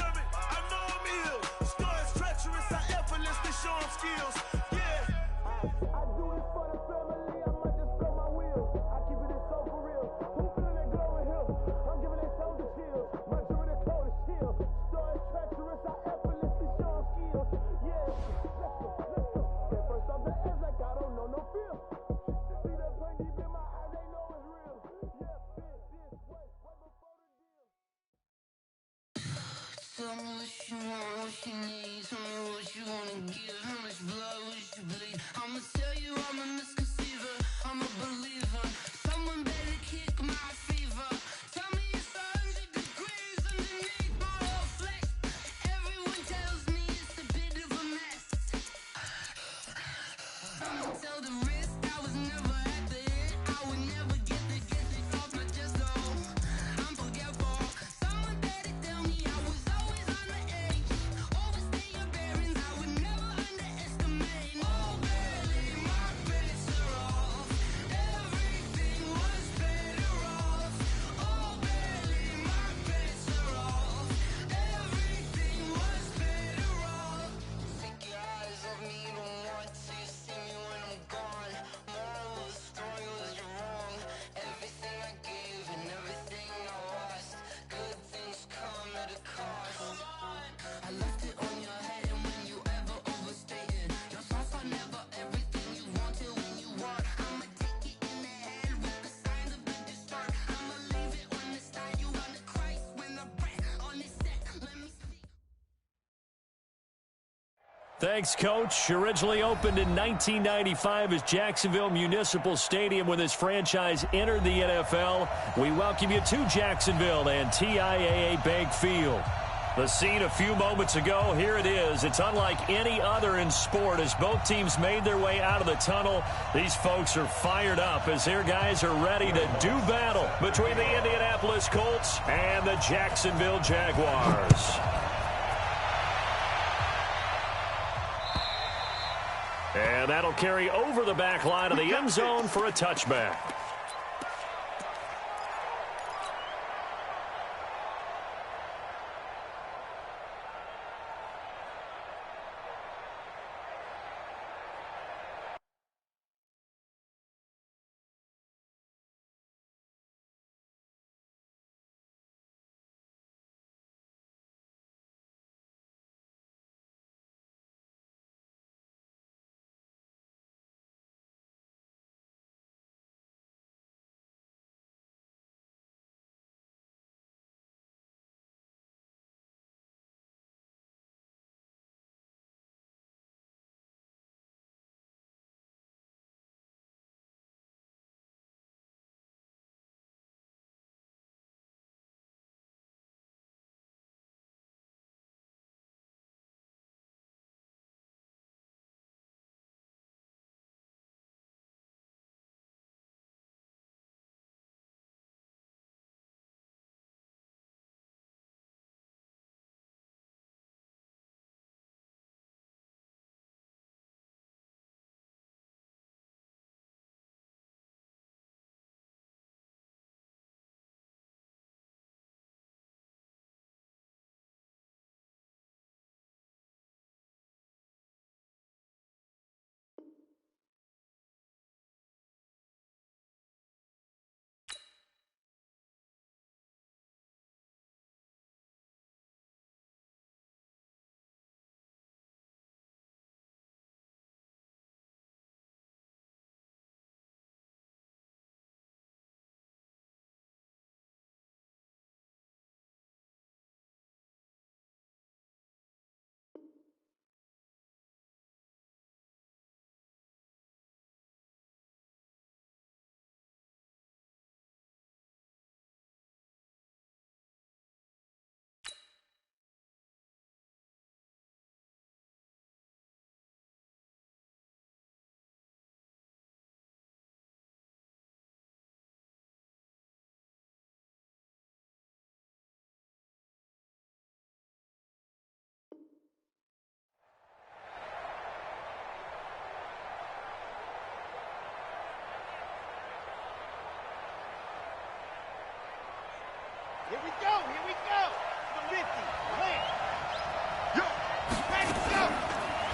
I know I'm ill. Stories treacherous, I effortlessly show them skills. Yeah. I do this for the family, I might just blow my wheel. I keep it so for real. Who feeling that glow in here? I'm giving that soldier chills. My jewelry the cold is chill. Stories treacherous, I effortlessly show them skills. Yeah. Let's go. At first off the edge like I don't know no fear. See that pain deep in my eyes, they know it's real. Yeah, this way, right before the deal. Tell me what you want, what you need. Tell me what you wanna give. How much blood would you bleed? I'ma tell you I'm a misconceiver. I'm a believer. Someone better kick my fever. Tell me it's 100 degrees underneath my whole flesh. Everyone tells me it's a bit of a mess. I'ma tell the risk I was never at the end. I would never get it off my chest though. I'm forgetful. Someone better tell me I was always on the edge. Overstay your bearings, I would never underestimate. Oh, barely my bets are off. Everything was better off. Oh, barely my bets are off. Everything was better off. Take your eyes off me, don't want to see me when I'm gone. Moral of the story was you're wrong. Everything I gave and everything I lost. Good things come at a cost. I left it on your head, and when you ever overstated, your thoughts are never everything you wanted when you want. I'ma take it in the head with the signs of a good start. I'ma leave it on the side. You on the Christ when the breath on the set. Let me speak. Thanks, Coach. Originally opened in 1995 as Jacksonville Municipal Stadium when this franchise entered the NFL. We welcome you to Jacksonville and TIAA Bank Field. The scene a few moments ago, here it is. It's unlike any other in sport as both teams made their way out of the tunnel. These folks are fired up as their guys are ready to do battle between the Indianapolis Colts and the Jacksonville Jaguars. And that'll carry over the back line of the end zone for a touchback.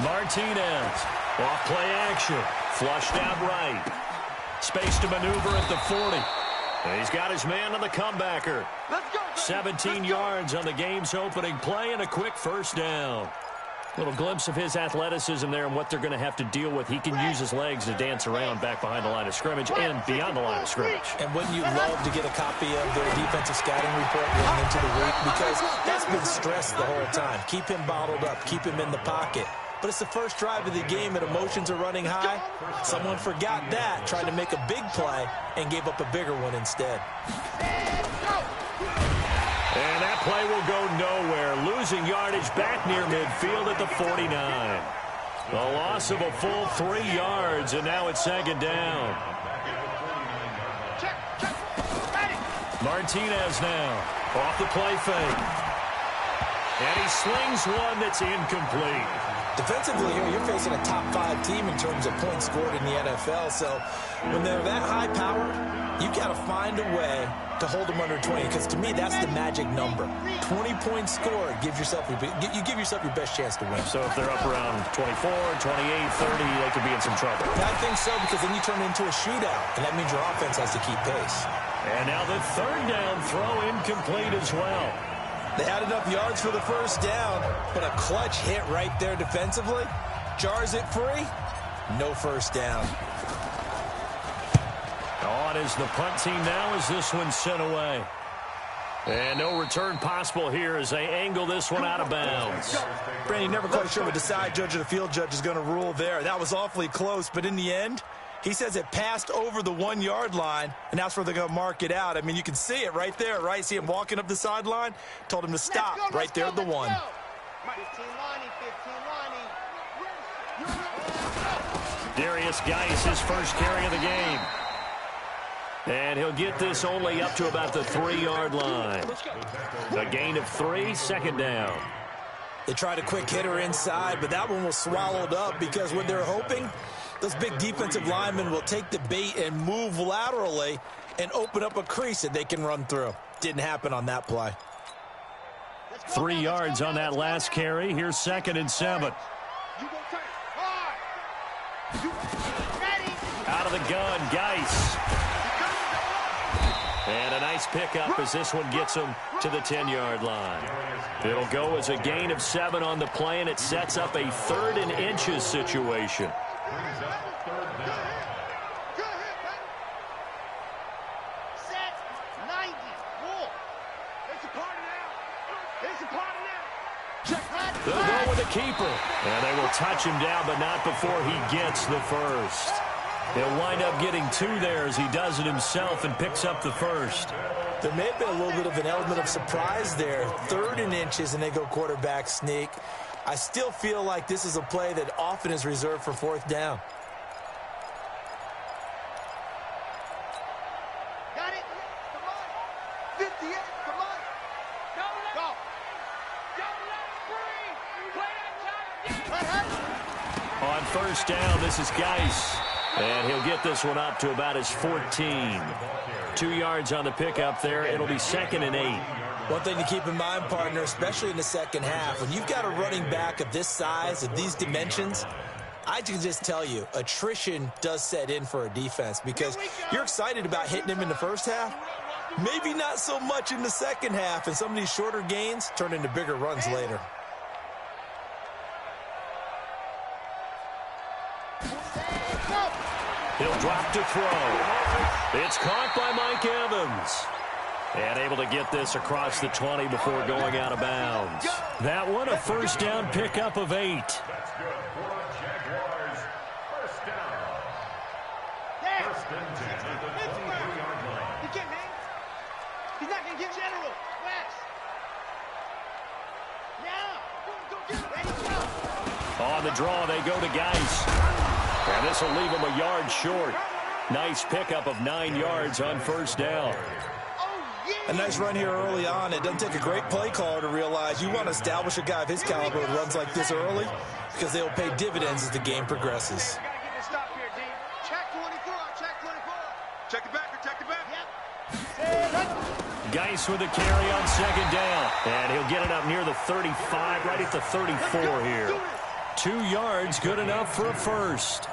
Martinez, off play action, flushed out right. Space to maneuver at the 40. And he's got his man on the comebacker. 17 yards on the game's opening play and a quick first down. Little glimpse of his athleticism there and what they're going to have to deal with. He can use his legs to dance around back behind the line of scrimmage and beyond the line of scrimmage. And wouldn't you love to get a copy of their defensive scouting report going into the week? Because that's been stressed the whole time. Keep him bottled up. Keep him in the pocket. But it's the first drive of the game and emotions are running high. Someone forgot that, tried to make a big play, and gave up a bigger one instead. And that play will go nowhere. Losing yardage back near midfield at the 49. A loss of a full 3 yards, and now it's second down. Martinez now off the play fake. And he slings one that's incomplete. Defensively here, you're facing a top 5 team in terms of points scored in the NFL. So when they're that high power, you got to find a way to hold them under 20, because to me, that's the magic number. 20 points scored gives yourself you give yourself your best chance to win. So if they're up around 24, 28, 30, they could be in some trouble. I think so, because then you turn it into a shootout, and that means your offense has to keep pace. And now the third down throw incomplete as well. They had enough yards for the first down, but a clutch hit right there defensively. Jars it free. No first down. On is the punt team now as this one's sent away. And no return possible here as they angle this one out of bounds. Brandon, never quite sure what the side judge or the field judge is going to rule there. That was awfully close, but in the end, he says it passed over the 1 yard line, and that's where they're going to mark it out. I mean, you can see it right there, right? See him walking up the sideline? Told him to stop right there at the 1. 15 lining, 15 lining. Darius Geis, his first carry of the game. And he'll get this only up to about the 3 yard line. A gain of 3, second down. They tried a quick hitter inside, but that one was swallowed up because what they're hoping, those big defensive linemen will take the bait and move laterally and open up a crease that they can run through. Didn't happen on that play. 3 yards on that last carry. Here's 2nd and 7. Out of the gun, Geis. And a nice pickup as this one gets him to the 10 yard line. It'll go as a gain of 7 on the play, and it sets up a 3rd and inches situation. They'll go with the keeper. And they will touch him down, but not before he gets the first. He'll wind up getting 2 there as he does it himself and picks up the first. There may have been a little bit of an element of surprise there. 3rd and inches, and they go quarterback sneak. I still feel like this is a play that often is reserved for 4th down. Got it. Come on. 58. Come on. Go. On first down, this is Geis. And he'll get this one up to about his 14. 2 yards on the pickup there. It'll be 2nd and 8. One thing to keep in mind, partner, especially in the second half, when you've got a running back of this size, of these dimensions, I can just tell you, attrition does set in for a defense because you're excited about hitting him in the first half. Maybe not so much in the second half, and some of these shorter gains turn into bigger runs later. He'll drop to throw. It's caught by Mike Evans. And able to get this across the 20 before going out of bounds. That one, a first down pickup of 8. He's not going to get general. West. Now. On the draw, they go to Geis. And this will leave him a yard short. Nice pickup of 9 yards on first down. A nice run here early on. It doesn't take a great play caller to realize you want to establish a guy of his caliber who runs like this early because they will pay dividends as the game progresses. Check it back. Geis with a carry on second down. And he'll get it up near the 35, right at the 34 here. 2 yards, good enough for a first.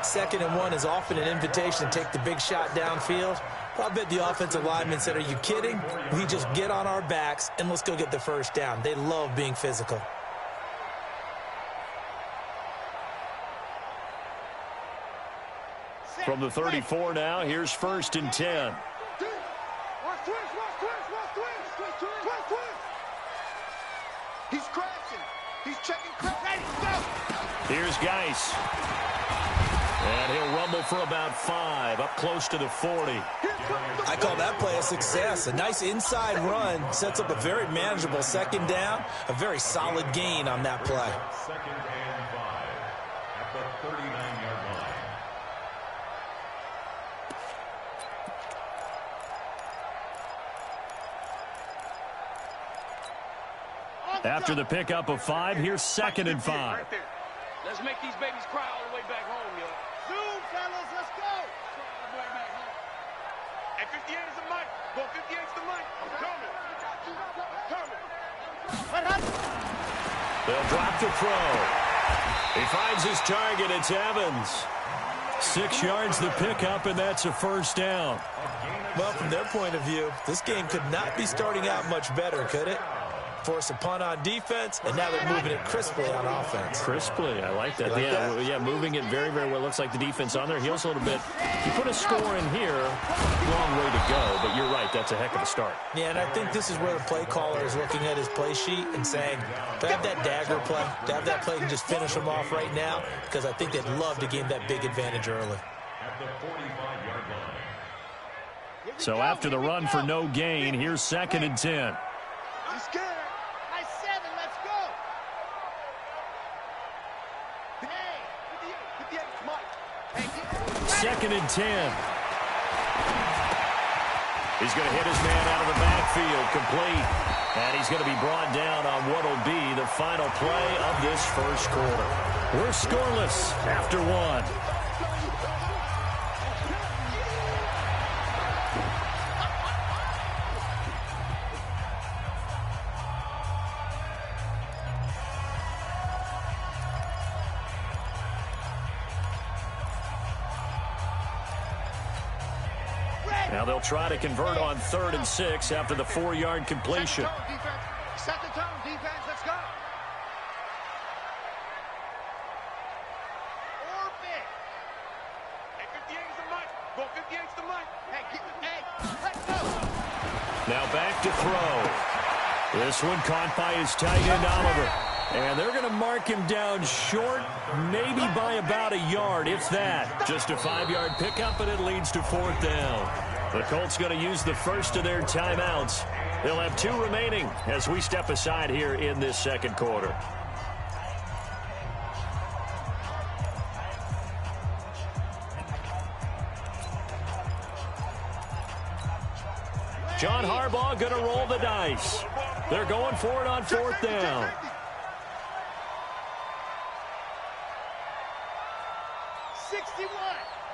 2nd and 1 is often an invitation to take the big shot downfield. I bet the offensive lineman said, are you kidding? We just get on our backs and let's go get the first down. They love being physical. From the 34 now, here's 1st and 10. He's crashing. He's checking crash. Here's Geis. And he'll rumble for about 5, up close to the 40. I call that play a success. A nice inside run sets up a very manageable 2nd down. A very solid gain on that play. 2nd and 5 at the 39-yard line. After the pickup of 5, here's 2nd and 5. Right there. Let's make these babies cry all the way back home, yo. Zoom, fellas, let's go. All the way back home. At 58 is the mic. Go 58 is the mic. I'm coming. I'm coming. What happened? They'll drop the throw. He finds his target. It's Evans. 6 yards the pickup, and that's a first down. Well, from their point of view, this game could not be starting out much better, could it? Force a punt on defense, and now they're moving it crisply on offense. Crisply, I like that. Like Yeah, moving it very, very well. Looks like the defense on there heals a little bit. You put a score in here, long way to go, but you're right, that's a heck of a start. Yeah, and I think this is where the play caller is looking at his play sheet and saying, to have that dagger play, to have that play and just finish them off right now, because I think they'd love to gain that big advantage early. At the 45-yard line. So after the run for no gain, here's 2nd and 10. I'm scared. Nice 7, let's go. Hey, 58, come on. Hey, 2nd and 10. He's going to hit his man out of the backfield, complete. And he's going to be brought down on what will be the final play of this first quarter. We're scoreless after 1. Now they'll try to convert on 3rd and 6 after the 4-yard completion. Set the tone, defense. Let's go. Orbit. At 58 is the mic. Go 58 is the mic. Hey, let's go. Now back to throw. This one caught by his tight end, Oliver. And they're going to mark him down short, maybe by about a yard, if that. Just a 5-yard pickup, and it leads to 4th down. The Colts going to use the first of their timeouts. They'll have 2 remaining as we step aside here in this second quarter. John Harbaugh going to roll the dice. They're going for it on 4th down.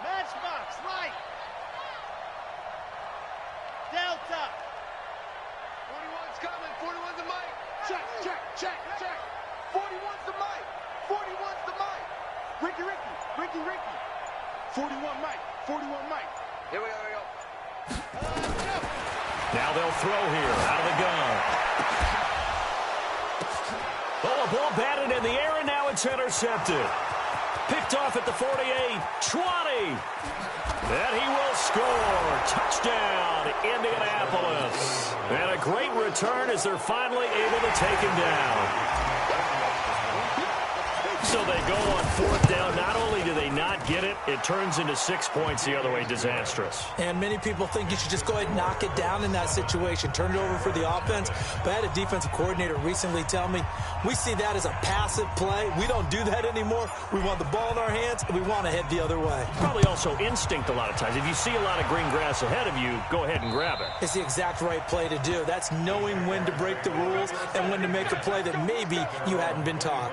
Matchbox, light. Delta. 41's coming. 41's the mic. Check, check, check, check. 41's the mic. 41's the mic. Ricky. 41 Mike. 41 Mike. Here we go. Go. Now they'll throw here out of the gun. Oh, a ball batted in the air, and now it's intercepted. Picked off at the 48, 20. And he will score. Touchdown, Indianapolis. And a great return as they're finally able to take him down. So they go on 4th down. Not only do they not get it, it turns into 6 points the other way. Disastrous. And many people think you should just go ahead and knock it down in that situation, turn it over for the offense. But I had a defensive coordinator recently tell me, we see that as a passive play. We don't do that anymore. We want the ball in our hands, and we want to head the other way. Probably also instinct a lot of times. If you see a lot of green grass ahead of you, go ahead and grab it. It's the exact right play to do. That's knowing when to break the rules and when to make a play that maybe you hadn't been taught.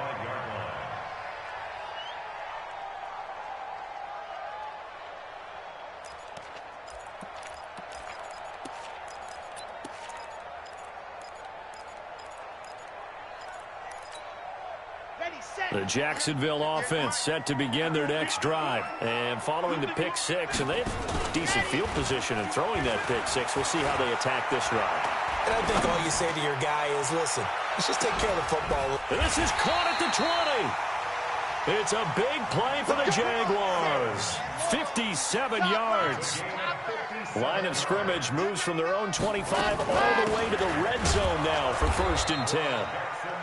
The Jacksonville offense set to begin their next drive. And following the pick six, and they have decent field position in throwing that pick six. We'll see how they attack this drive. And I think all you say to your guy is, listen, let's just take care of the football. This is caught at the 20. It's a big play for the Jaguars. 57 yards. Line of scrimmage moves from their own 25 all the way to the red zone now for 1st and 10.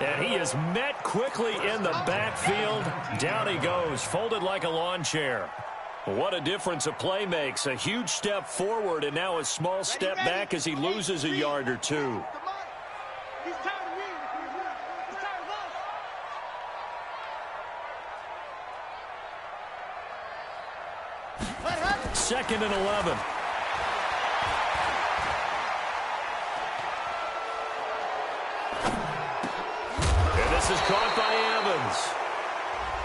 And he is met quickly in the backfield. Down he goes, folded like a lawn chair. What a difference a play makes. A huge step forward and now a small step back as he loses a yard or two. 2nd and 11. And this is caught by Evans.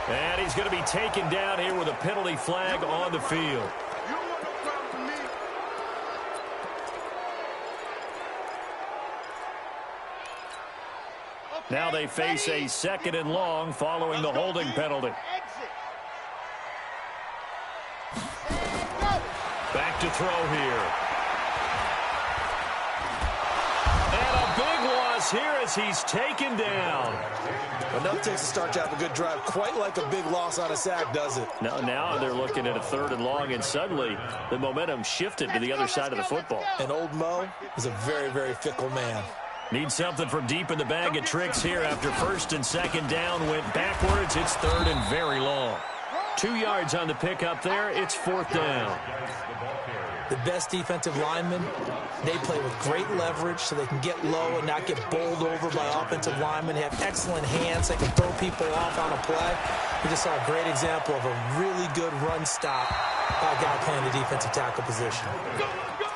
And he's going to be taken down here with a penalty flag on the field. Now they face a 2nd and long following the holding penalty. Back to throw here. And a big loss here as he's taken down. Enough takes to start to have a good drive. Quite like a big loss on a sack, does it? Now they're looking at a 3rd and long, and suddenly the momentum shifted to the other side of the football. And old Mo is a very, very fickle man. Need something from deep in the bag of tricks here after 1st and 2nd down went backwards. It's 3rd and very long. 2 yards on the pickup there. It's 4th down. The best defensive linemen, they play with great leverage so they can get low and not get bowled over by offensive linemen. They have excellent hands. They can throw people off on a play. We just saw a great example of a really good run stop by a guy playing the defensive tackle position.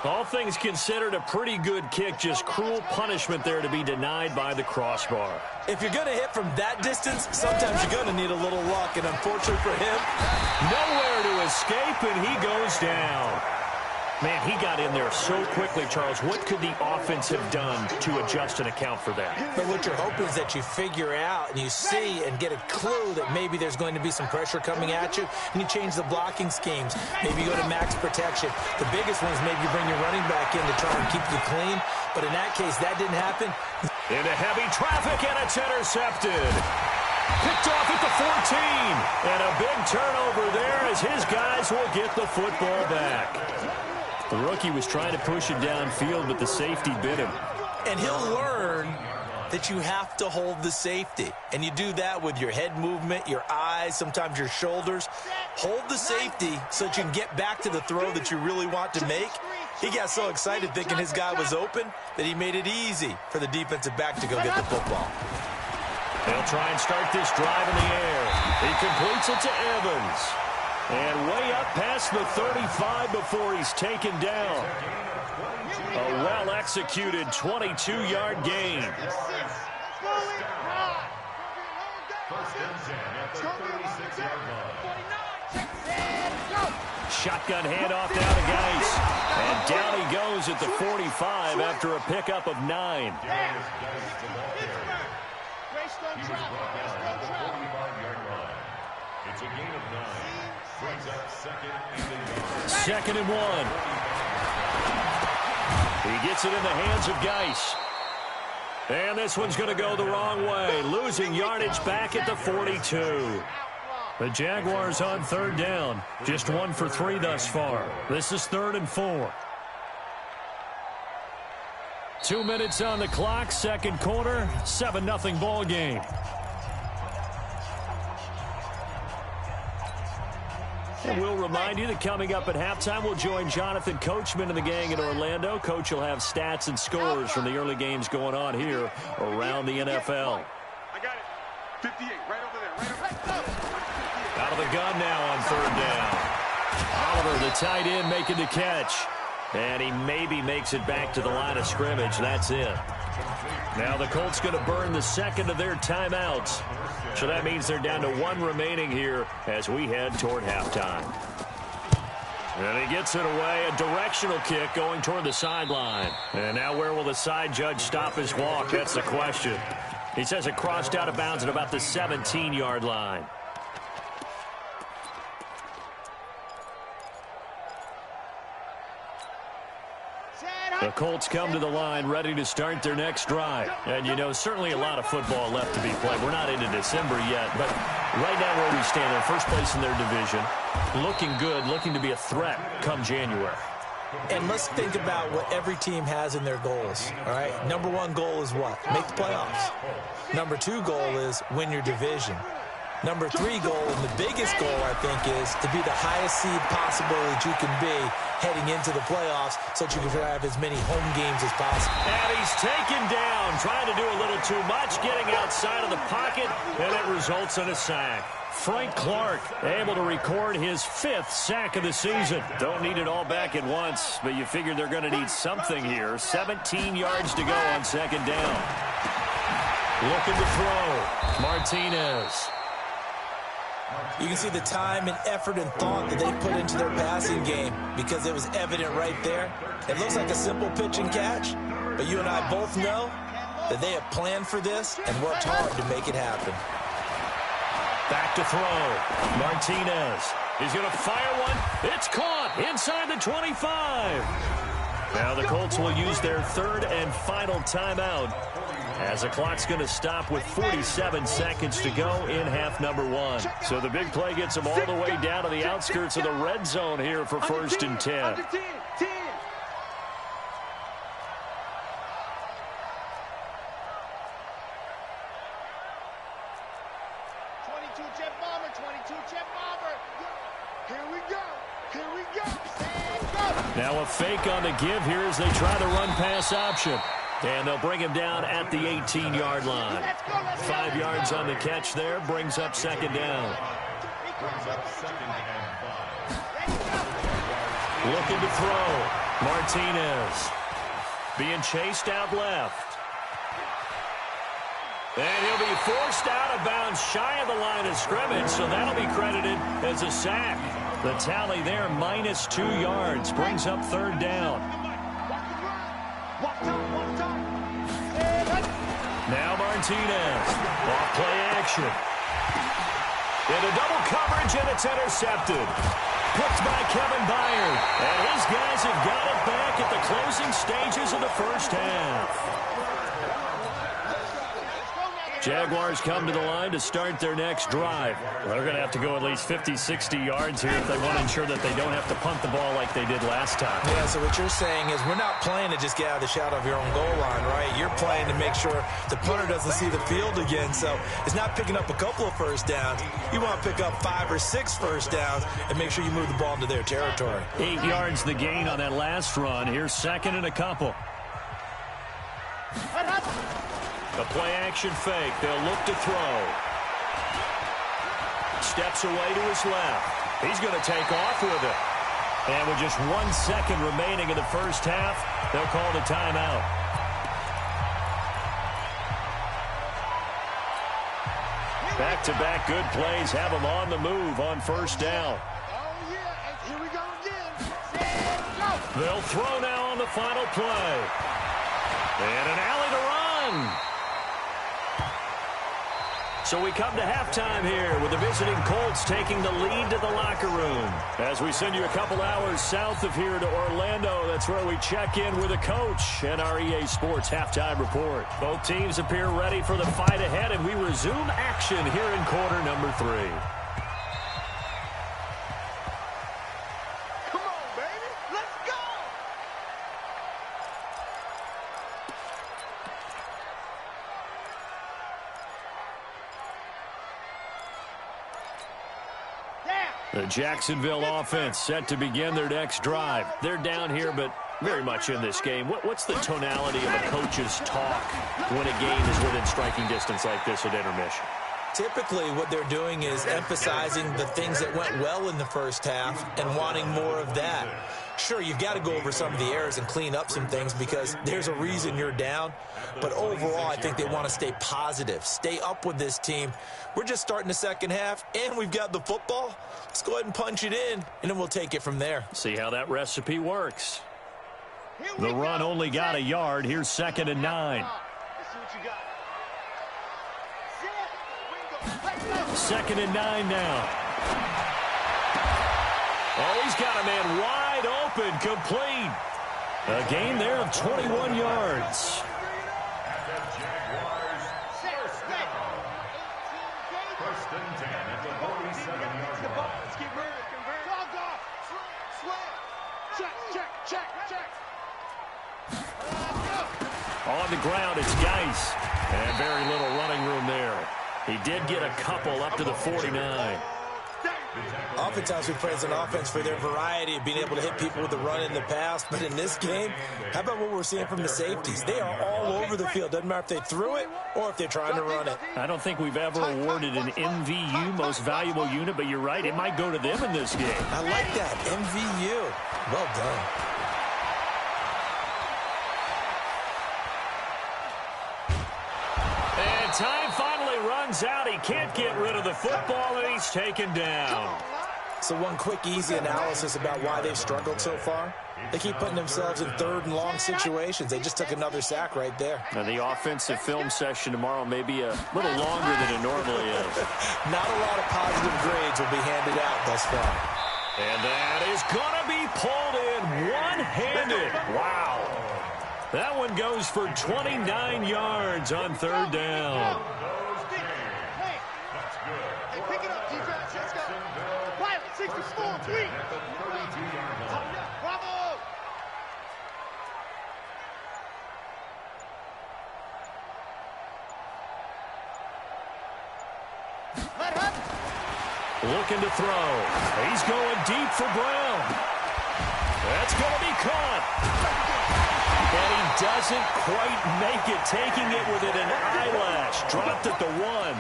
All things considered, a pretty good kick. Just cruel punishment there to be denied by the crossbar. If you're going to hit from that distance, sometimes you're going to need a little luck. And unfortunately for him, nowhere to escape, and he goes down. Man, he got in there so quickly, Charles. What could the offense have done to adjust and account for that? But what you're hoping is that you figure out and you see and get a clue that maybe there's going to be some pressure coming at you, and you change the blocking schemes. Maybe you go to max protection. The biggest one is maybe you bring your running back in to try and keep you clean. But in that case, that didn't happen. Into heavy traffic, and it's intercepted. Picked off at the 14. And a big turnover there as his guys will get the football back. The rookie was trying to push it downfield, but the safety bit him. And he'll learn that you have to hold the safety. And you do that with your head movement, your eyes, sometimes your shoulders. Hold the safety so that you can get back to the throw that you really want to make. He got so excited thinking his guy was open that he made it easy for the defensive back to go get the football. They'll try and start this drive in the air. He completes it to Evans. And way up past the 35 before he's taken down. A well-executed 22-yard gain. Shotgun handoff now to Geis. And down he goes at the 45 after a pickup of 9. It's a gain of 9. Brings up 2nd and 1. He gets it in the hands of Geis. And this one's going to go the wrong way. Losing yardage back at the 42. The Jaguars on 3rd down. Just 1 for 3 thus far. This is 3rd and 4. 2 minutes on the clock. 2nd quarter. 7-0 ball game. And we'll remind you that coming up at halftime, we'll join Jonathan Coachman and the gang in Orlando. Coach will have stats and scores from the early games going on here around the NFL. I got it. 58, right over there. Right over there. Out of the gun now on 3rd down. Oliver, the tight end, making the catch. And he maybe makes it back to the line of scrimmage. That's it. Now the Colts going to burn the 2nd of their timeouts. So that means they're down to 1 remaining here as we head toward halftime. And he gets it away. A directional kick going toward the sideline. And now where will the side judge stop his walk? That's the question. He says it crossed out of bounds at about the 17-yard line. The Colts come to the line ready to start their next drive. And, you know, certainly a lot of football left to be played. We're not into December yet, but right now where we stand, they're first place in their division. Looking good, looking to be a threat come January. And let's think about what every team has in their goals, all right? Number one goal is what? Make the playoffs. Number two goal is win your division. Number three goal, and the biggest goal, I think, is to be the highest seed possible that you can be heading into the playoffs so that you can have as many home games as possible. And he's taken down, trying to do a little too much, getting outside of the pocket, and it results in a sack. Frank Clark able to record his 5th sack of the season. Don't need it all back at once, but you figure they're going to need something here. 17 yards to go on second down. Looking to throw. Martinez. You can see the time and effort and thought that they put into their passing game because it was evident right there. It looks like a simple pitch and catch, but you and I both know that they have planned for this and worked hard to make it happen. Back to throw. Martinez. He's going to fire one. It's caught inside the 25. Now the Colts will use their 3rd and final timeout as the clock's going to stop with 47 seconds to go in half number 1. So the big play gets them all the way down to the outskirts of the red zone here for 1st and 10. 22 jet bomber, 22 jet bomber. Here we go. Here we go. Now a fake on the give here as they try the run pass option. And they'll bring him down at the 18-yard line. 5 yards on the catch there, brings up second down. Looking to throw. Martinez. Being chased out left. And he'll be forced out of bounds shy of the line of scrimmage, so that'll be credited as a sack. The tally there, -2 yards, brings up 3rd down. Now Martinez. Off play action. Into double coverage, and it's intercepted. Picked by Kevin Byard. And his guys have got it back at the closing stages of the first half. Jaguars come to the line to start their next drive. They're going to have to go at least 50, 60 yards here if they want to ensure that they don't have to punt the ball like they did last time. Yeah, so what you're saying is we're not playing to just get out of the shadow of your own goal line, right? You're playing to make sure the punter doesn't see the field again. So it's not picking up a couple of first downs. You want to pick up 5 or 6 first downs and make sure you move the ball into their territory. 8 yards the gain on that last run. Here's 2nd and a couple. A play-action fake. They'll look to throw. Steps away to his left. He's going to take off with it. And with just 1 second remaining in the first half, they'll call the timeout. Back-to-back good plays have them on the move on first down. Oh, yeah. Here we go again. They'll throw now on the final play. And an alley to run. So we come to halftime here with the visiting Colts taking the lead to the locker room. As we send you a couple hours south of here to Orlando, that's where we check in with a coach and our EA Sports halftime report. Both teams appear ready for the fight ahead, and we resume action here in quarter number 3. Come on, baby. Let's go. The Jacksonville offense set to begin their next drive. They're down here, but very much in this game. What's the tonality of a coach's talk when a game is within striking distance like this at intermission? Typically, what they're doing is emphasizing the things that went well in the first half and wanting more of that. Sure, you've got to go over some of the errors and clean up some things because there's a reason you're down. But overall, I think they want to stay positive, stay up with this team. We're just starting the second half, and we've got the football. Let's go ahead and punch it in, and then we'll take it from there. See how that recipe works. The run only got a yard. Here's 2nd and 9. Let's see what you got. 2nd and 9 now. Oh, he's got a man wide open, complete. A gain there of 21 yards. On the ground, it's Geis. And very little running room there. He did get a couple up to the 49. Oftentimes we praise an offense for their variety of being able to hit people with the run in the past. But in this game, how about what we're seeing from the safeties? They are all over the field. Doesn't matter if they threw it or if they're trying to run it. I don't think we've ever awarded an MVU, most valuable unit, but you're right, it might go to them in this game. I like that, MVU. Well done. And time finally runs out. He can't get rid of the football, and he's taken down. So one quick, easy analysis about why they've struggled so far. They keep putting themselves in 3rd and long situations. They just took another sack right there. Now, the offensive film session tomorrow may be a little longer than it normally is. Not a lot of positive grades will be handed out thus far. And that is going to be pulled in one-handed. Wow. That one goes for 29 yards on 3rd down. Hey, pick it up, defense. Let's go. Pilot, 64, 3. Bravo. Looking to throw. He's going deep for Brown. That's going to be caught. And he doesn't quite make it, taking it within an eyelash. Dropped at the 1.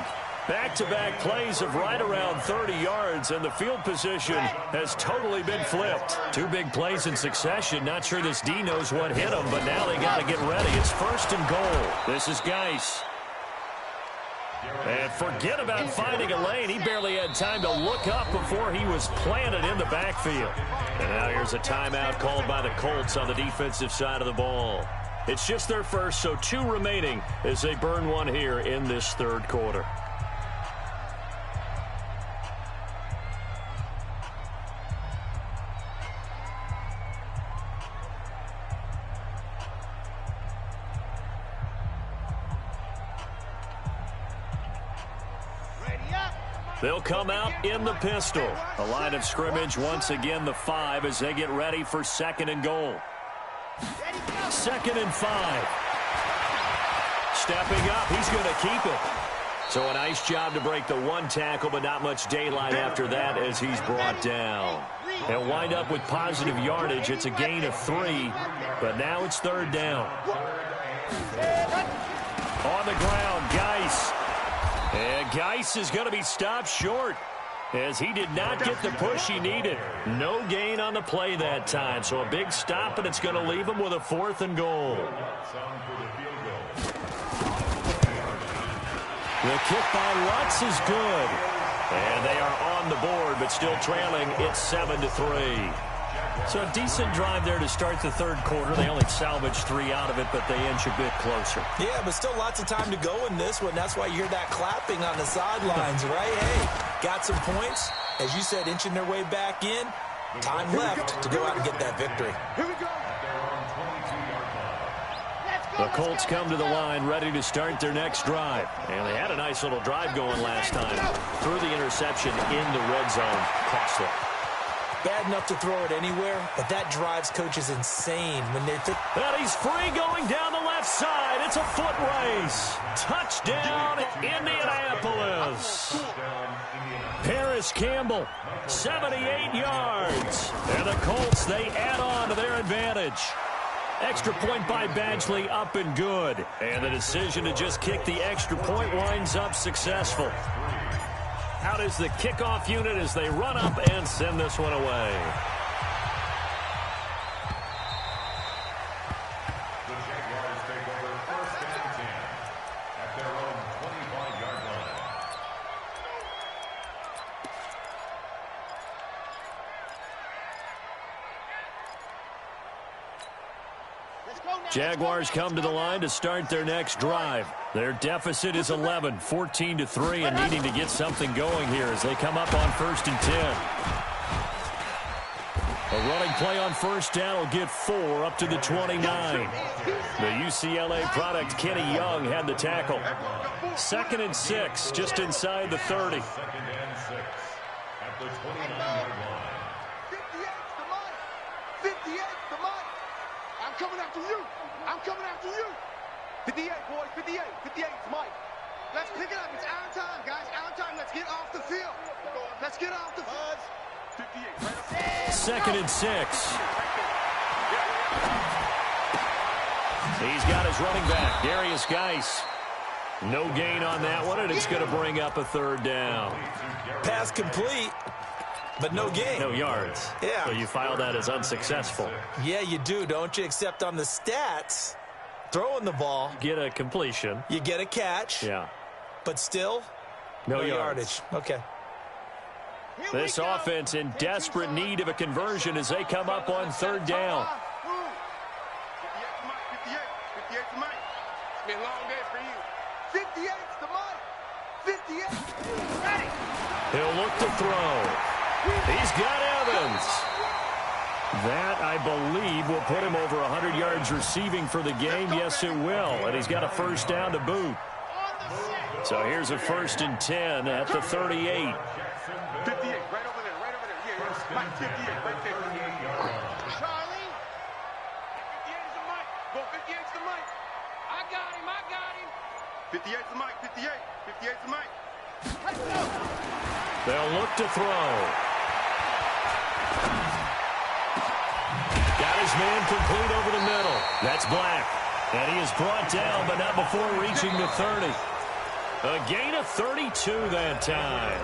Back-to-back plays of right around 30 yards, and the field position has totally been flipped. 2 big plays in succession. Not sure this D knows what hit him, but now they got to get ready. It's 1st and goal. This is Geis. And forget about finding a lane. He barely had time to look up before he was planted in the backfield. And now here's a timeout called by the Colts on the defensive side of the ball. It's just their first, so 2 remaining as they burn one here in this 3rd quarter. They'll come out in the pistol. A line of scrimmage once again the 5 as they get ready for 2nd and goal. 2nd and 5. Stepping up, he's going to keep it. So a nice job to break the 1 tackle, but not much daylight after that as he's brought down. They'll wind up with positive yardage. It's a gain of 3, but now it's 3rd down. On the ground, Geis. And Geis is going to be stopped short as he did not get the push he needed. No gain on the play that time. So a big stop, and it's going to leave him with a 4th and goal. The kick by Lutz is good. And they are on the board, but still trailing. It's 7-3. So a decent drive there to start the 3rd quarter. They only salvaged 3 out of it, but they inch a bit closer. Yeah, but still lots of time to go in this one. That's why you hear that clapping on the sidelines, right? Hey, got some points. As you said, inching their way back in. Time left to go out and get that victory. Here we go. The Colts come to the line ready to start their next drive. And they had a nice little drive going last time. Threw the interception in the red zone. Costly. Bad enough to throw it anywhere, but that drives coaches insane when they think. And he's free going down the left side. It's a foot race. Touchdown, Indianapolis. Paris Campbell, 78 yards. And the Colts, they add on to their advantage. Extra point by Badgley, up and good. And the decision to just kick the extra point winds up successful. Out is the kickoff unit as they run up and send this one away. The Jaguars take over 1st and 10 at their own 25-yard line. Jaguars come to the line to start their next drive. Their deficit is 11, 14-3, and needing to get something going here as they come up on 1st and 10. A running play on first down will get 4 up to the 29. The UCLA product, Kenny Young, had the tackle. 2nd and 6, just inside the 30. 2nd and 6 at the 29-yard line. 58's the mic. 58's the mic. I'm coming after you. I'm coming after you. 58, boys. 58. 58's Mike. Let's pick it up. It's our time, guys. Our time. Let's get off the field. Let's get off the field. 58, right up. 2nd and 6. He's got his running back, Darius Geis. No gain on that one, and it's going to bring up a 3rd down. Pass complete, but no gain. No yards. Yeah. So you file that as unsuccessful. Yeah, you do, don't you? Except on the stats, throwing the ball, Get a completion. you get a catch, Yeah. but still No yardage. Okay. This offense in desperate need of a conversion as they come up on 3rd down. 58's the mic. 58. 58's the mic. It's been a long day for you. 58's the mic. 58. Ready. He'll look to throw. He's got Evans. That, I believe, will put him over 100 yards receiving for the game. Yes, it will. And he's got a 1st down to boot. So here's a 1st and 10 at the 38. 58, right over there, right over there. Yeah. Mike, 58, right there. Charlie. 58's the mic. Go, 58's the mic. I got him. 58's the mic. 58. 58's the mic. Let's go. They'll look to throw. Got his man complete over the middle. That's Black. And he is brought down, but not before reaching the 30. A gain of 32 that time.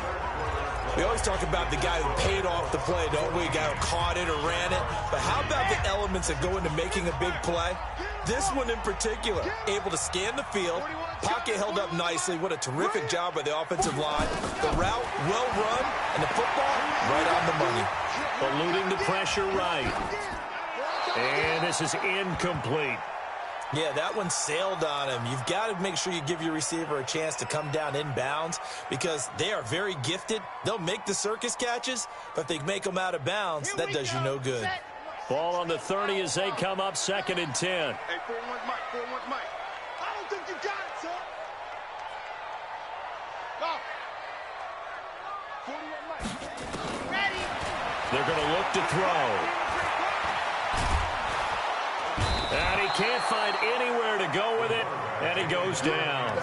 We always talk about the guy who paid off the play, don't we? A guy who caught it or ran it. But how about the elements that go into making a big play? This one in particular, able to scan the field, pocket held up nicely. What a terrific job by the offensive line. The route, well run, and the football, right on the money. Eluding the pressure right. And this is incomplete. Yeah, that one sailed on him. You've got to make sure you give your receiver a chance to come down inbounds because they are very gifted. They'll make the circus catches, but if they make them out of bounds, that does you no good. Ball on the 30 as they come up 2nd and 10. Hey, 4-1's mic. 4-1's mic. I don't think you got it, son. Go. 41 mic. Ready. They're going to look to throw. And he can't find anywhere to go with it, and he goes down.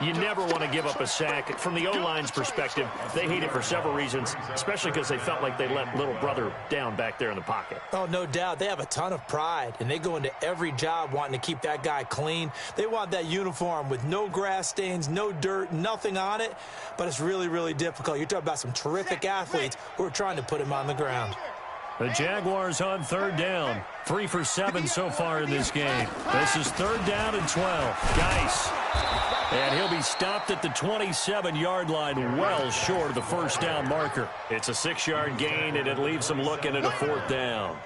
You never want to give up a sack. From the O-line's perspective, they hate it for several reasons, especially because they felt like they let little brother down back there in the pocket. Oh, no doubt. They have a ton of pride, and they go into every job wanting to keep that guy clean. They want that uniform with no grass stains, no dirt, nothing on it, but it's really, really difficult. You're talking about some terrific athletes who are trying to put him on the ground. The Jaguars on 3rd down. 3 for 7 so far in this game. This is 3rd down and 12. Geis. And he'll be stopped at the 27-yard line, well short of the 1st down marker. It's a 6-yard gain, and it leaves them looking at a 4th down.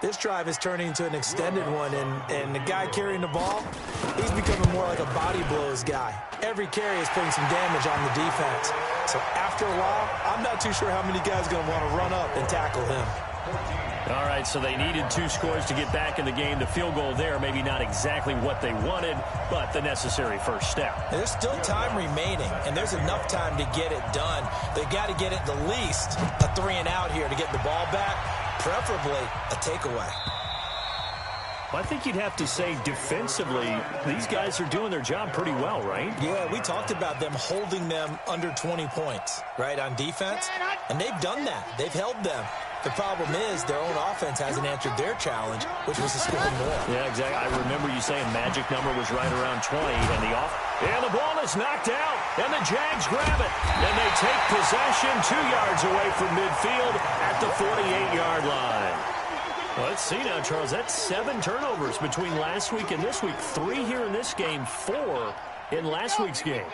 This drive is turning into an extended one, and the guy carrying the ball, he's becoming more like a body blows guy. Every carry is putting some damage on the defense. So after a while, I'm not too sure how many guys are going to want to run up and tackle him. All right, so they needed 2 scores to get back in the game. The field goal there, maybe not exactly what they wanted, but the necessary first step. There's still time remaining, and there's enough time to get it done. They got to get at the least a 3-and-out here to get the ball back, preferably a takeaway. I think you'd have to say defensively, these guys are doing their job pretty well, right? Yeah, we talked about them holding them under 20 points, right, on defense, and they've done that. They've held them. The problem is their own offense hasn't answered their challenge, which was to score more. Yeah, exactly. I remember you saying magic number was right around 20, and the ball is knocked out, and the Jags grab it, and they take possession 2 yards away from midfield at the 48-yard line. Well, let's see now, Charles. That's 7 turnovers between last week and this week. 3 here in this game, 4 in last week's game.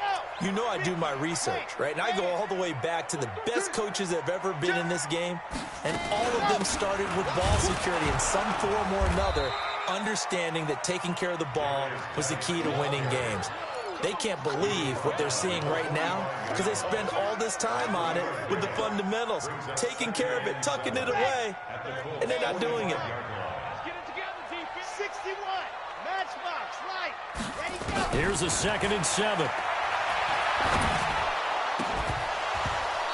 You know I do my research, right? And I go all the way back to the best coaches that have ever been in this game, and all of them started with ball security in some form or another, understanding that taking care of the ball was the key to winning games. They can't believe what they're seeing right now because they spend all this time on it with the fundamentals, taking care of it, tucking it away, and they're not doing it. Get it together, defense. 61. Matchbox, right. Ready, go. Here's a 2nd and 7.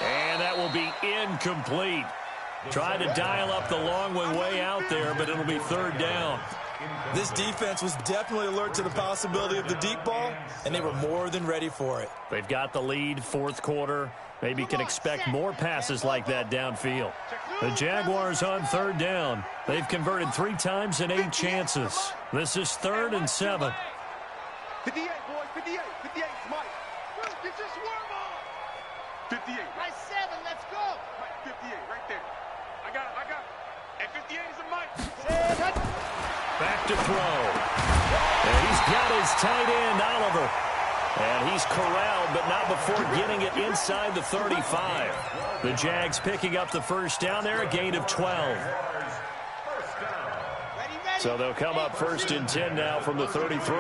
And that will be incomplete. Tried to dial up the long one way out there, but it'll be 3rd down. This defense was definitely alert to the possibility of the deep ball, and they were more than ready for it. They've got the lead, 4th quarter. Maybe can expect more passes like that downfield. The Jaguars on 3rd down. They've converted 3 times in 8 chances. This is 3rd and 7. 58, boys. 58. 58, Mike. Get your swerve on. 58. By 7, let's go. Right, 58, right there. I got it. And 58 is a Mike. Back to throw. And he's got his tight end, Oliver. And he's corralled, but not before getting it inside the 35. The Jags picking up the 1st down there, a gain of 12. So they'll come up 1st and 10 now from the 33.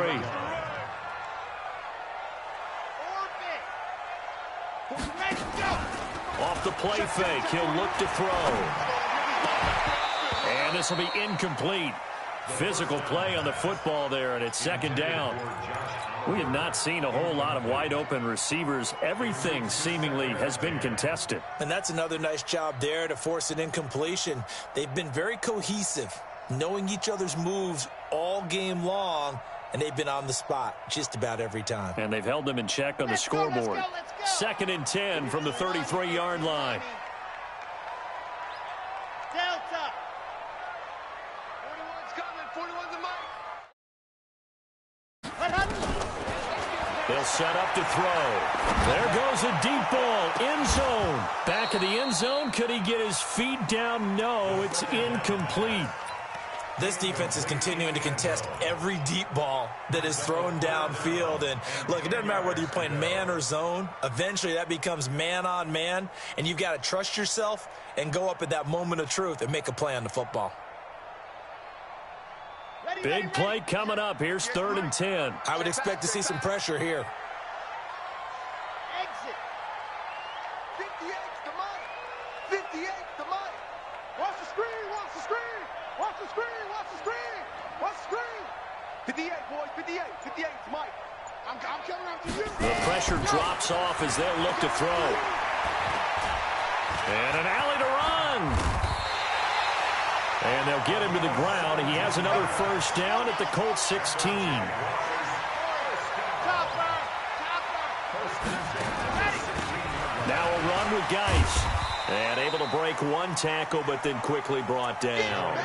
Off the play fake, he'll look to throw. And this will be incomplete. Physical play on the football there, and it's 2nd down. We have not seen a whole lot of wide-open receivers. Everything seemingly has been contested. And that's another nice job there to force an incompletion. They've been very cohesive, knowing each other's moves all game long, and they've been on the spot just about every time. And they've held them in check on the scoreboard. 2nd and 10 from the 33-yard line. Delta. 41's coming. 41's a Mike. They'll set up to throw. There goes a deep ball, end zone. Back of the end zone. Could he get his feet down? No, it's incomplete. This defense is continuing to contest every deep ball that is thrown downfield. And look, it doesn't matter whether you're playing man or zone. Eventually that becomes man on man, and you've got to trust yourself and go up at that moment of truth and make a play on the football. Big play coming up. Here's 3rd and 10. I would expect to see some pressure here. Exit. 58's the Mike. 58's the Mike. Watch the screen. Watch the screen. Watch the screen. Watch the screen. Watch the screen. 58, boys. 58. 58's Mike. I'm coming after you. The pressure drops off as they'll look to throw. And an alley to run. And they'll get him to the ground. He has another 1st down at the Colts 16. Now a run with Geis. And able to break 1 tackle, but then quickly brought down.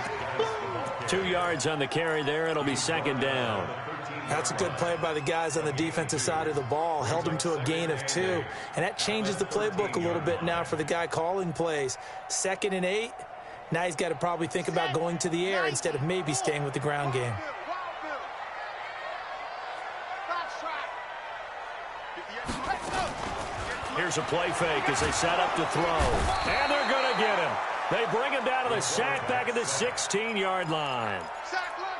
2 yards on the carry there. It'll be 2nd down. That's a good play by the guys on the defensive side of the ball. Held him to a gain of 2. And that changes the playbook a little bit now for the guy calling plays. 2nd and 8. Now he's got to probably think about going to the air instead of maybe staying with the ground game. Here's a play fake as they set up to throw. And they're going to get him. They bring him down to the sack back at the 16-yard line.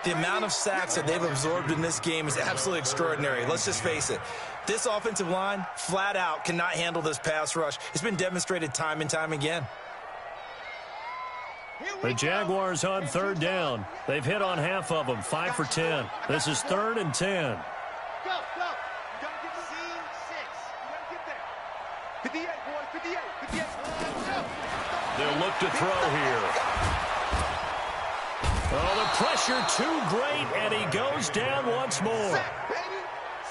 The amount of sacks that they've absorbed in this game is absolutely extraordinary. Let's just face it. This offensive line, flat out, cannot handle this pass rush. It's been demonstrated time and time again. The Jaguars on 3rd down. They've hit on half of them, 5 for 10. This is 3rd and 10. Go, go. You gotta get C6. You gotta get there. 58, boys. 58. 58. They'll look to throw here. Oh, the pressure too great, and he goes down once more.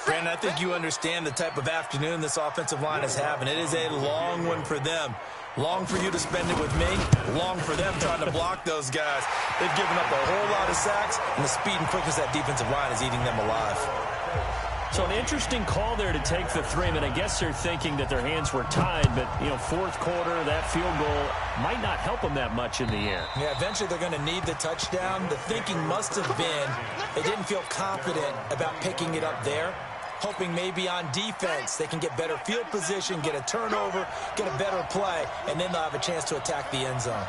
Brandon, I think you understand the type of afternoon this offensive line is having. It is a long one for them. Long for you to spend it with me. Long for them trying to block those guys. They've given up a whole lot of sacks, and the speed and quickness of that defensive line is eating them alive. So an interesting call there to take the 3. I mean, I guess they're thinking that their hands were tied, but, 4th quarter, that field goal might not help them that much in the air. Yeah, eventually they're going to need the touchdown. The thinking must have been they didn't feel confident about picking it up there, hoping maybe on defense they can get better field position, get a turnover, get a better play, and then they'll have a chance to attack the end zone.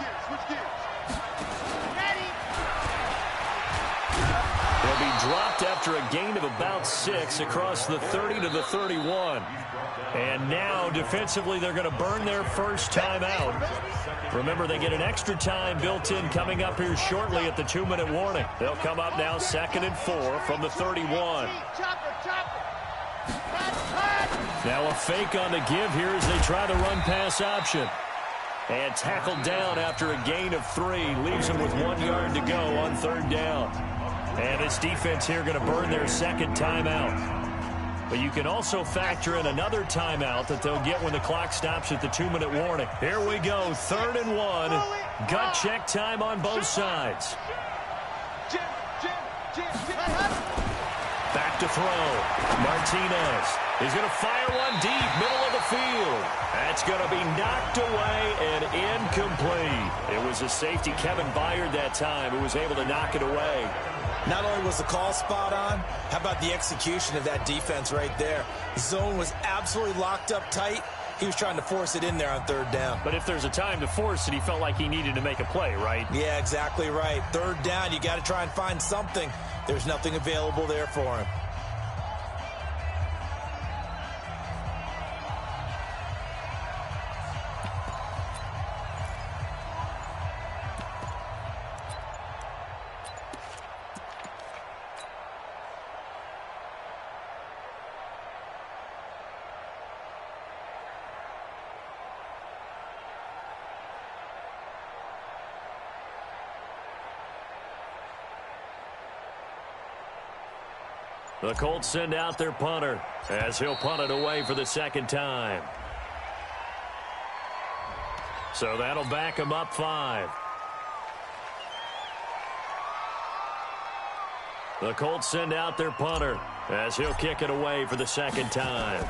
They'll be dropped after a gain of about 6 across the 30 to the 31. And now, defensively, they're going to burn their first timeout. Remember, they get an extra time built in coming up here shortly at the 2-minute warning. They'll come up now 2nd and 4 from the 31. Now a fake on the give here as they try the run-pass option. And tackled down after a gain of 3. Leaves them with 1 yard to go on 3rd down. And this defense here going to burn their second timeout. But you can also factor in another timeout that they'll get when the clock stops at the 2-minute warning. Here we go, 3rd and 1. Gut check time on both sides. Back to throw. Martinez is going to fire one deep, middle of the field. That's going to be knocked away and incomplete. It was a safety, Kevin Byard, that time, who was able to knock it away. Not only was the call spot on, how about the execution of that defense right there? The zone was absolutely locked up tight. He was trying to force it in there on 3rd down. But if there's a time to force it, he felt like he needed to make a play, right? Yeah, exactly right. 3rd down, you got to try and find something. There's nothing available there for him. The Colts send out their punter as he'll punt it away for the 2nd time. So that'll back him up 5. The Colts send out their punter as he'll kick it away for the 2nd time.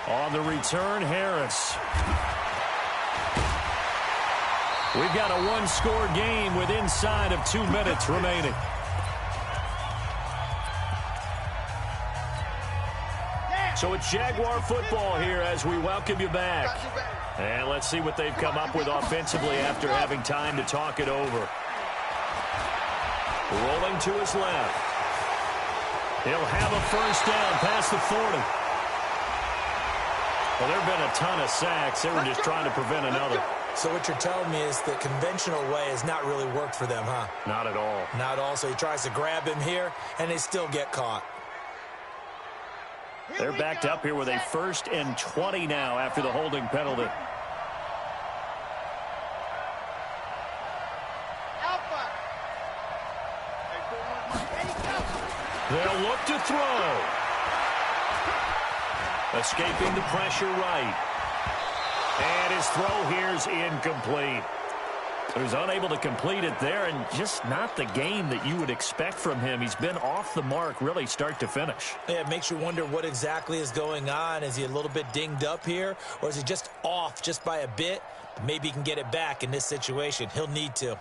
On the return, Harris. We've got a 1-score game with inside of 2 minutes remaining. So it's Jaguar football here as we welcome you back. And let's see what they've come up with offensively after having time to talk it over. Rolling to his left. He'll have a first down past the 40. Well, there have been a ton of sacks. They were just trying to prevent another. So what you're telling me is the conventional way has not really worked for them, huh? Not at all. Not at all. So he tries to grab him here, and they still get caught. They're backed up here with a 1st and 20 now after the holding penalty. They'll look to throw. Escaping the pressure right. And his throw here's incomplete. He was unable to complete it there, and just not the game that you would expect from him. He's been off the mark really start to finish. Yeah, it makes you wonder what exactly is going on. Is he a little bit dinged up here, or is he just off just by a bit? Maybe he can get it back in this situation. He'll need to.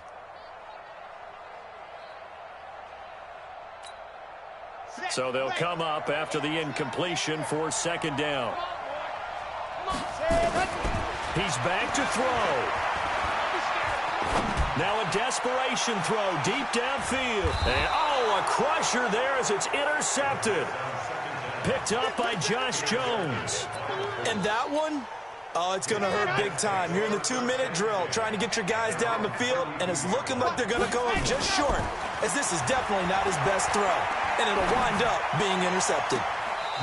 So they'll come up after the incompletion for 2nd down. He's back to throw. Now a desperation throw deep downfield. And a crusher there as it's intercepted. Picked up by Josh Jones. And that one, oh, it's going to hurt big time. You're in the 2-minute drill trying to get your guys down the field, and it's looking like they're going to go up just short, as this is definitely not his best throw. And it'll wind up being intercepted.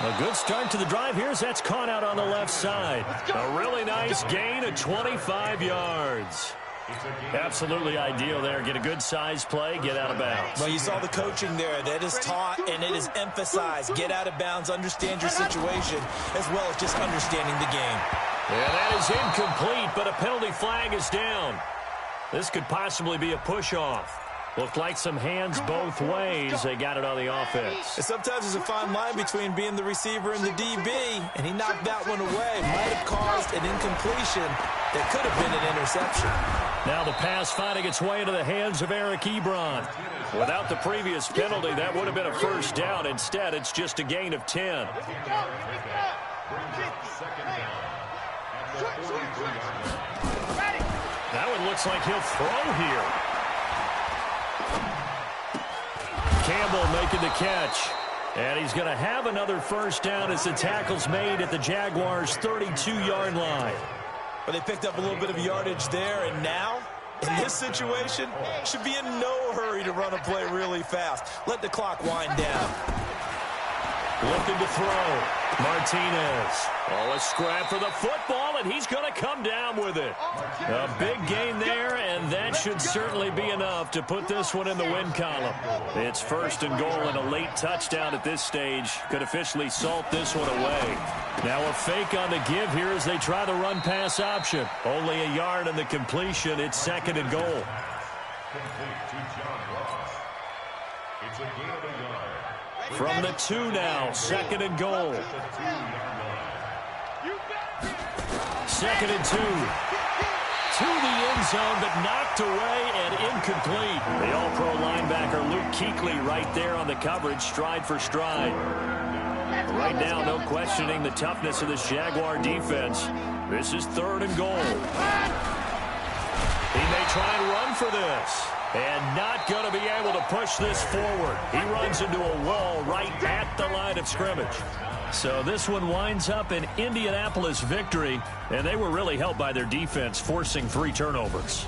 A good start to the drive here as that's caught out on the left side. A really nice gain of 25 yards. Absolutely ideal there. Get a good size play, get out of bounds. Well, you saw the coaching there. That is taught and it is emphasized. Get out of bounds, understand your situation, as well as just understanding the game. Yeah, that is incomplete, but a penalty flag is down. This could possibly be a push-off. Looked like some hands both ways. They got it on the offense. And sometimes there's a fine line between being the receiver and the DB, and he knocked that one away. Might have caused an incompletion that could have been an interception. Now the pass finding its way into the hands of Eric Ebron. Without the previous penalty, that would have been a first down. Instead, it's just a gain of 10. That one looks like he'll throw here. Campbell making the catch. And he's going to have another first down as the tackle's made at the Jaguars' 32-yard line. But they picked up a little bit of yardage there, and now, in this situation, should be in no hurry to run a play really fast. Let the clock wind down. Looking to throw. Martinez. Oh, a scrap for the football, and he's going to come down with it. A big gain there, and that should certainly be enough to put this one in the win column. It's first and goal, and a late touchdown at this stage could officially salt this one away. Now a fake on the give here as they try the run-pass option. Only a yard on the completion. It's second and goal. Complete to John Ross. It's a gain of a yard. From the 2 now, second and goal. Second and 2. To the end zone, but knocked away and incomplete. The all-pro linebacker Luke Kuechly right there on the coverage, stride for stride. Right now, no questioning the toughness of this Jaguar defense. This is third and goal. He may try and run for this. And not going to be able to push this forward. He runs into a wall right at the line of scrimmage. So this one winds up an Indianapolis victory, and they were really helped by their defense, forcing 3 turnovers.